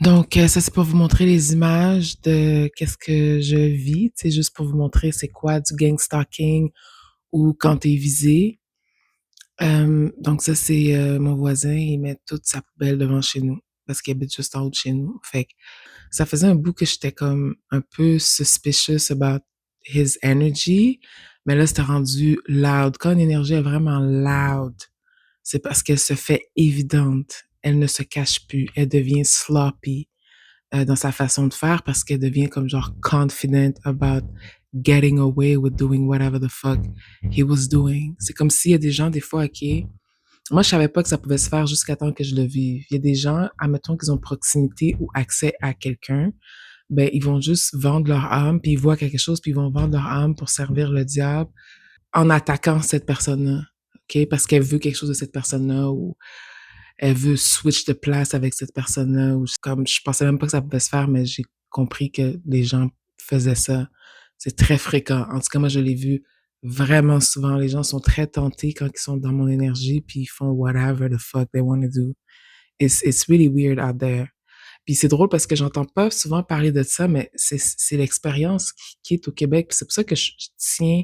Donc, ça, c'est pour vous montrer les images de qu'est-ce que je vis, tu sais, juste pour vous montrer c'est quoi du gang stalking ou quand t'es visé. Donc ça, c'est mon voisin, il met toute sa poubelle devant chez nous parce qu'il habite juste en haut de chez nous. Fait que ça faisait un bout que j'étais comme un peu suspicious about his energy, mais là, c'était rendu loud. Quand une énergie est vraiment loud, c'est parce qu'elle se fait évidente. Elle ne se cache plus. Elle devient sloppy dans sa façon de faire parce qu'elle devient comme genre confident about getting away with doing whatever the fuck he was doing. C'est comme s'il y a des gens, des fois, OK, moi, je savais pas que ça pouvait se faire jusqu'à temps que je le vive. Il y a des gens, admettons qu'ils ont proximité ou accès à quelqu'un, ben, ils vont juste vendre leur âme, puis ils voient quelque chose, puis ils vont vendre leur âme pour servir le diable en attaquant cette personne-là. OK? Parce qu'elle veut quelque chose de cette personne-là ou elle veut switch de place avec cette personne-là. Ou comme je pensais même pas que ça pouvait se faire, mais j'ai compris que les gens faisaient ça. C'est très fréquent. En tout cas, moi, je l'ai vu vraiment souvent. Les gens sont très tentés quand ils sont dans mon énergie, puis ils font whatever the fuck they want to do. It's really weird out there. Puis c'est drôle parce que j'entends pas souvent parler de ça, mais c'est l'expérience qui est au Québec. Puis c'est pour ça que je tiens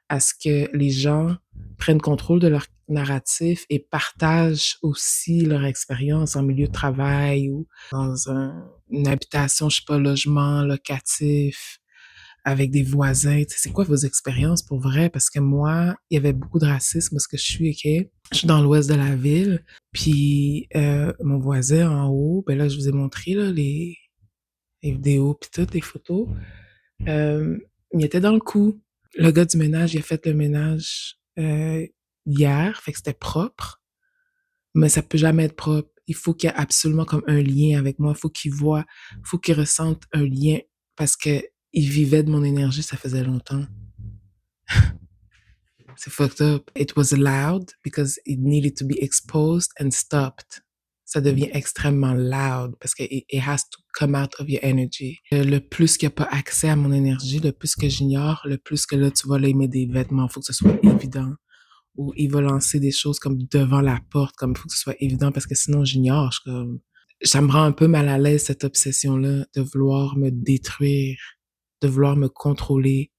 à ce que les gens prennent contrôle de leur narratif et partagent aussi leur expérience en milieu de travail ou dans une habitation, je sais pas, logement locatif, avec des voisins. Tu sais, c'est quoi vos expériences pour vrai? Parce que moi, il y avait beaucoup de racisme parce que je suis, OK? Je suis dans l'ouest de la ville. Puis mon voisin en haut, ben là, je vous ai montré là, les vidéos puis toutes les photos. Il était dans le coup. Le gars du ménage, il a fait le ménage hier, fait que c'était propre, mais ça peut jamais être propre. Il faut qu'il y ait absolument comme un lien avec moi. Il faut qu'il voit, il faut qu'il ressente un lien parce que il vivait de mon énergie, ça faisait longtemps. C'est fucked up. It was loud because it needed to be exposed and stopped. Ça devient extrêmement loud parce que it has to come out of your energy. Le plus qu'il n'y a pas accès à mon énergie, le plus que j'ignore, le plus que là, tu vois, là, il met des vêtements. Il faut que ce soit évident. Ou il va lancer des choses comme devant la porte, comme il faut que ce soit évident parce que sinon j'ignore. Ça me rend un peu mal à l'aise cette obsession-là de vouloir me détruire, de vouloir me contrôler,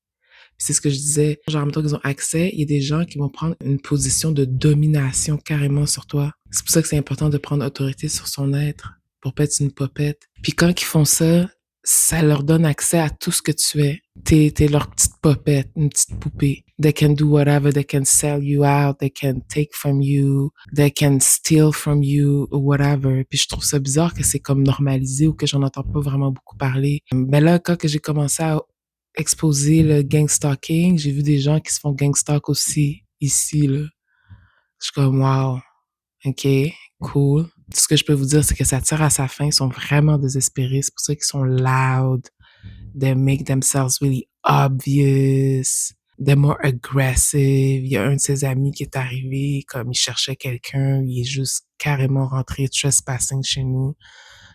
c'est ce que je disais. Genre, en même temps qu'ils ont accès, il y a des gens qui vont prendre une position de domination carrément sur toi. C'est pour ça que c'est important de prendre autorité sur son être pour pas être une popette. Puis quand ils font ça, ça leur donne accès à tout ce que tu es. T'es leur petite popette, une petite poupée. They can do whatever, they can sell you out, they can take from you, they can steal from you, or whatever. Puis je trouve ça bizarre que c'est comme normalisé ou que j'en entends pas vraiment beaucoup parler. Mais là, quand que j'ai commencé à exposer le gang stalking, j'ai vu des gens qui se font gang stalk aussi ici, là. Je suis comme, wow, ok, cool. Tout ce que je peux vous dire, c'est que ça tire à sa fin. Ils sont vraiment désespérés. C'est pour ça qu'ils sont loud. They make themselves really obvious. They're more aggressive. Il y a un de ses amis qui est arrivé, comme il cherchait quelqu'un, il est juste carrément rentré trespassing chez nous.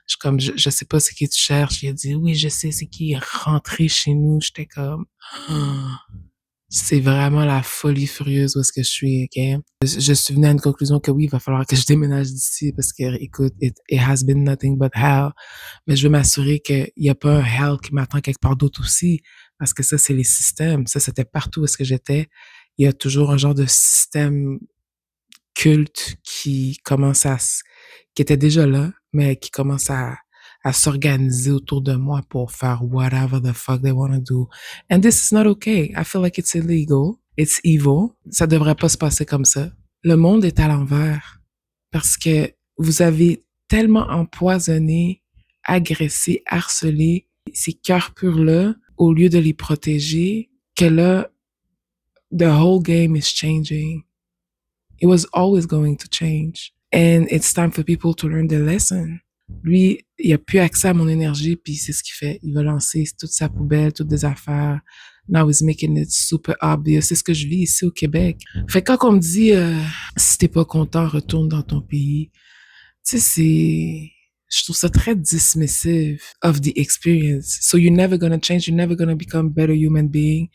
Je suis comme, je sais pas c'est qui tu cherches. Il a dit, oui, je sais c'est qui est rentré chez nous. J'étais comme, c'est vraiment la folie furieuse où est-ce que je suis, ok? Je suis venue à une conclusion que oui, il va falloir que je déménage d'ici parce que, écoute, it has been nothing but hell. Mais je veux m'assurer qu'il n'y a pas un hell qui m'attend quelque part d'autre aussi parce que ça, c'est les systèmes. Ça, c'était partout où est-ce que j'étais. Il y a toujours un genre de système culte qui commence qui était déjà là, mais qui commence à s'organiser autour de moi pour faire whatever the fuck they want to do. And this is not okay. I feel like it's illegal. It's evil. Ça devrait pas se passer comme ça. Le monde est à l'envers parce que vous avez tellement empoisonné, agressé, harcelé ces cœurs purs-là au lieu de les protéger que là, the whole game is changing. It was always going to change. And it's time for people to learn the lesson. Lui, il a plus accès à mon énergie, puis c'est ce qu'il fait. Il va lancer toute sa poubelle, toutes des affaires. Now he's making it super obvious. C'est ce que je vis ici au Québec. Fait que quand on me dit, si t'es pas content, retourne dans ton pays. Tu sais, je trouve ça très dismissive of the experience. So you're never gonna change, you're never gonna become a better human being.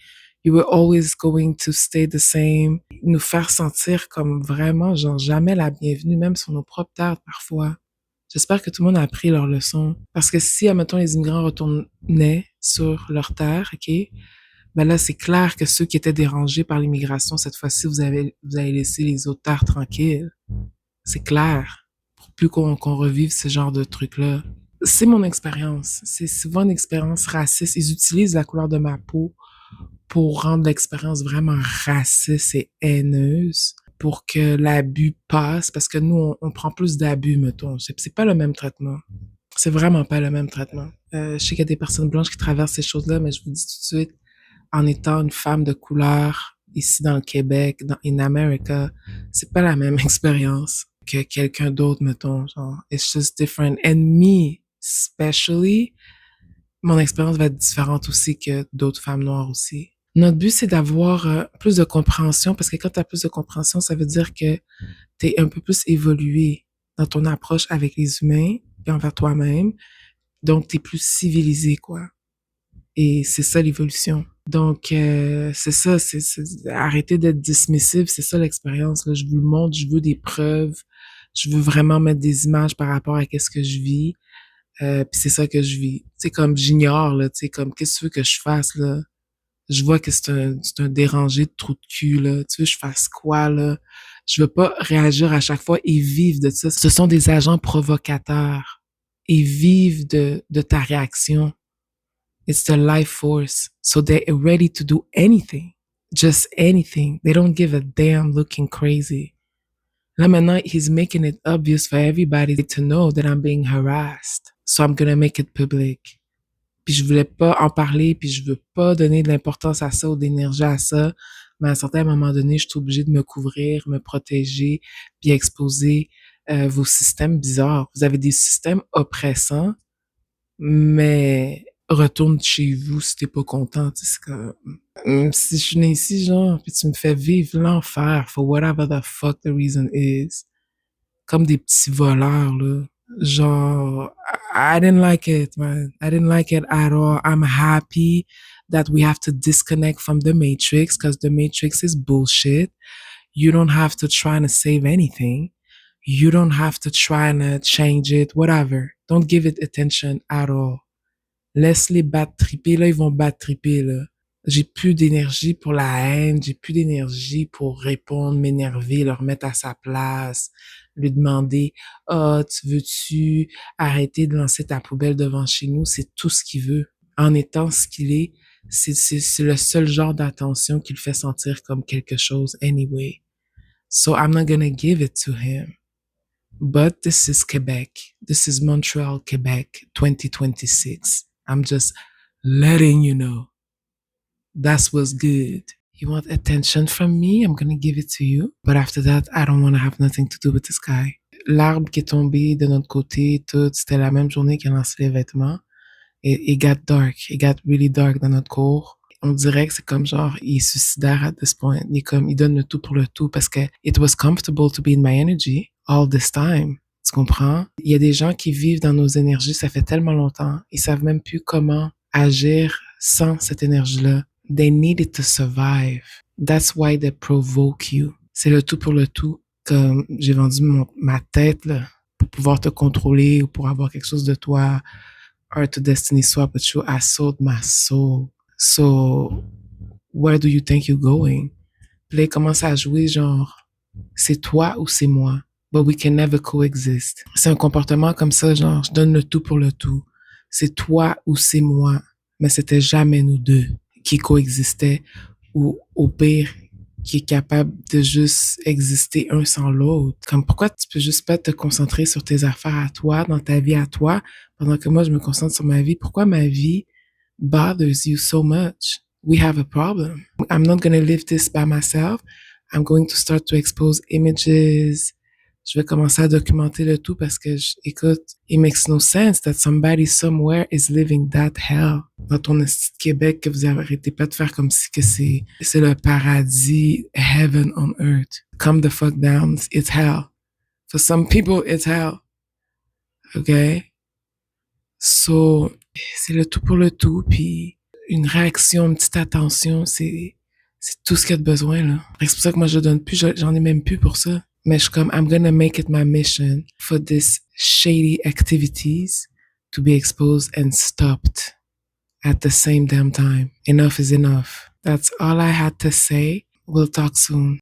You were always going to stay the same. Nous faire sentir comme vraiment, genre, jamais la bienvenue, même sur nos propres terres parfois. J'espère que tout le monde a appris leur leçon. Parce que si, admettons, les immigrants retournaient sur leur terre, OK, ben là, c'est clair que ceux qui étaient dérangés par l'immigration, cette fois-ci, vous avez laissé les autres terres tranquilles. C'est clair. Pour plus qu'on revive ce genre de trucs-là. C'est mon expérience. C'est souvent une expérience raciste. Ils utilisent la couleur de ma peau pour rendre l'expérience vraiment raciste et haineuse, pour que l'abus passe, parce que nous, on prend plus d'abus, mettons. C'est pas le même traitement. C'est vraiment pas le même traitement. Je sais qu'il y a des personnes blanches qui traversent ces choses-là, mais je vous dis tout de suite, en étant une femme de couleur, ici dans le Québec, in America, c'est pas la même expérience que quelqu'un d'autre, mettons. Genre, it's just different. And me, especially, mon expérience va être différente aussi que d'autres femmes noires aussi. Notre but, c'est d'avoir plus de compréhension, parce que quand tu as plus de compréhension, ça veut dire que tu es un peu plus évolué dans ton approche avec les humains et envers toi-même. Donc, tu es plus civilisé, quoi. Et c'est ça l'évolution. Donc, c'est ça, c'est arrêter d'être dismissive, c'est ça l'expérience. Là. Je vous le montre, je veux des preuves, je veux vraiment mettre des images par rapport à qu'est-ce que je vis. Puis c'est ça que je vis. Tu sais, comme j'ignore, là, tu sais, comme qu'est-ce que tu veux que je fasse, là? Je vois que c'est un dérangé de trou de cul, là. Tu veux que je fasse quoi, là? Je veux pas réagir à chaque fois et vivre de ça. Ce sont des agents provocateurs. Et vivent de ta réaction. It's the life force. So they're ready to do anything. Just anything. They don't give a damn looking crazy. Là, maintenant, he's making it obvious for everybody to know that I'm being harassed. So I'm gonna make it public. Puis je voulais pas en parler, puis je veux pas donner de l'importance à ça ou d'énergie à ça. Mais à un certain moment donné, je suis obligée de me couvrir, me protéger, puis exposer vos systèmes bizarres. Vous avez des systèmes oppressants, mais retourne chez vous si t'es pas content. C'est comme, si je suis né ici, genre, puis tu me fais vivre l'enfer for whatever the fuck the reason is. Comme des petits voleurs, là. Genre, I didn't like it, man. I didn't like it at all. I'm happy that we have to disconnect from the Matrix because the Matrix is bullshit. You don't have to try to save anything. You don't have to try to change it, whatever. Don't give it attention at all. Laisse-les battre triper, là, ils vont battre triper, là. J'ai plus d'énergie pour la haine, j'ai plus d'énergie pour répondre, m'énerver, leur mettre à sa place, lui demander «Ah, tu veux-tu arrêter de lancer ta poubelle devant chez nous?» C'est tout ce qu'il veut. En étant ce qu'il est, c'est le seul genre d'attention qui le fait sentir comme quelque chose anyway. So I'm not gonna give it to him. But this is Quebec. This is Montreal, Quebec, 2026. I'm just letting you know. That's what's good. You want attention from me? I'm gonna give it to you. But after that, I don't want to have nothing to do with this guy. L'arbre qui est tombé de notre côté, tout, c'était la même journée qu'il a lancé les vêtements. It got dark. It got really dark dans notre cour. On dirait que c'est comme genre, il est suicidaire at this point. Il donne le tout pour le tout parce que it was comfortable to be in my energy all this time. Tu comprends? Il y a des gens qui vivent dans nos énergies, ça fait tellement longtemps. Ils savent même plus comment agir sans cette énergie-là. They need it to survive. That's why they provoke you. C'est le tout pour le tout. Comme j'ai vendu ma tête là, pour pouvoir te contrôler ou pour avoir quelque chose de toi, or to destiny swap with you. I sold my soul. So, where do you think you're going? Puis là, il commence à jouer genre, c'est toi ou c'est moi. But we can never coexist. C'est un comportement comme ça, genre, je donne le tout pour le tout. C'est toi ou c'est moi. Mais c'était jamais nous deux qui coexistaient ou au pire, qui est capable de juste exister un sans l'autre. Comme pourquoi tu peux juste pas te concentrer sur tes affaires à toi, dans ta vie à toi, pendant que moi je me concentre sur ma vie. Pourquoi ma vie bothers you so much? We have a problem. I'm not going to live this by myself. I'm going to start to expose images. Je vais commencer à documenter le tout parce que, écoute, it makes no sense that somebody somewhere is living that hell. Dans ton esti de Québec, que vous arrêtez pas de faire comme si que c'est le paradis, heaven on earth. Come the fuck down, it's hell. For some people, it's hell. Okay? So, c'est le tout pour le tout, puis une réaction, une petite attention, c'est tout ce qu'il y a de besoin, là. C'est pour ça que moi, je donne plus, j'en ai même plus pour ça. Mais je suis comme, I'm gonna make it my mission for this shady activities to be exposed and stopped at the same damn time. Enough is enough. That's all I had to say. We'll talk soon.